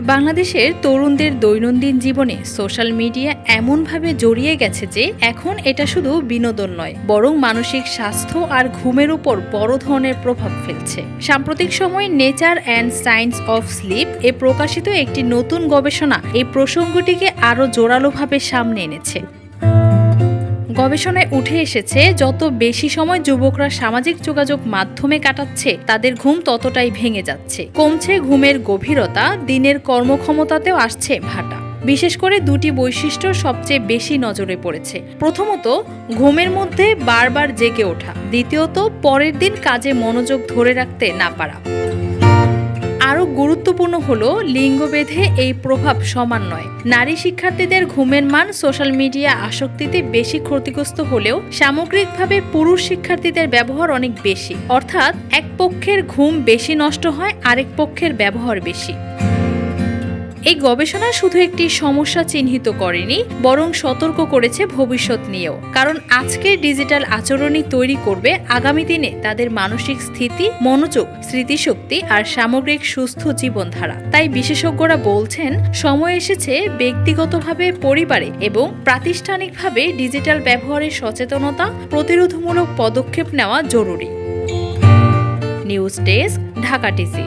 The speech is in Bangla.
বাংলাদেশের তরুণদের দৈনন্দিন জীবনে সোশ্যাল মিডিয়া এমনভাবে জড়িয়ে গেছে যে এখন এটা শুধু বিনোদন নয়, বরং মানসিক স্বাস্থ্য আর ঘুমের উপর বড় ধরনের প্রভাব ফেলছে। সাম্প্রতিক সময়ে nature and science of sleep এ প্রকাশিত একটি নতুন গবেষণা এই প্রসঙ্গটিকে আরও জোরালোভাবে সামনে এনেছে। গবেষণায় উঠে এসেছে, যত বেশি সময় যুবকরা সামাজিক যোগাযোগ মাধ্যমে কাটাচ্ছে তাদের ঘুম ততটাই ভেঙে যাচ্ছে। কমছে ঘুমের গভীরতা, দিনের কর্মক্ষমতাতেও আসছে ভাটা। বিশেষ করে দুটি বৈশিষ্ট্য সবচেয়ে বেশি নজরে পড়েছে। প্রথমত, ঘুমের মধ্যে বারবার জেগে ওঠা। দ্বিতীয়ত, পরের দিন কাজে মনোযোগ ধরে রাখতে না পারা। আরও গুরুত্বপূর্ণ হলো, লিঙ্গভেদে এই প্রভাব সমান নয়। নারী শিক্ষার্থীদের ঘুমের মান সোশ্যাল মিডিয়া আসক্তিতে বেশি ক্ষতিগ্রস্ত হলেও সামগ্রিকভাবে পুরুষ শিক্ষার্থীদের ব্যবহার অনেক বেশি। অর্থাৎ এক পক্ষের ঘুম বেশি নষ্ট হয়, আরেক পক্ষের ব্যবহার বেশি। এই গবেষণা শুধু একটি সমস্যা চিহ্নিত করেনি, বরং সতর্ক করেছে ভবিষ্যৎ নিয়েও। কারণ আজকের ডিজিটাল আচরণই তৈরি করবে আগামী দিনে তাদের মানসিক স্থিতি, মনোযোগ, স্মৃতিশক্তি আর সামগ্রিক সুস্থ জীবনধারা। তাই বিশেষজ্ঞরা বলছেন, সময় এসেছে ব্যক্তিগতভাবে, পরিবারে এবং প্রাতিষ্ঠানিকভাবে ডিজিটাল ব্যবহারের সচেতনতা, প্রতিরোধমূলক পদক্ষেপ নেওয়া জরুরি। News desk, Dhaka TC.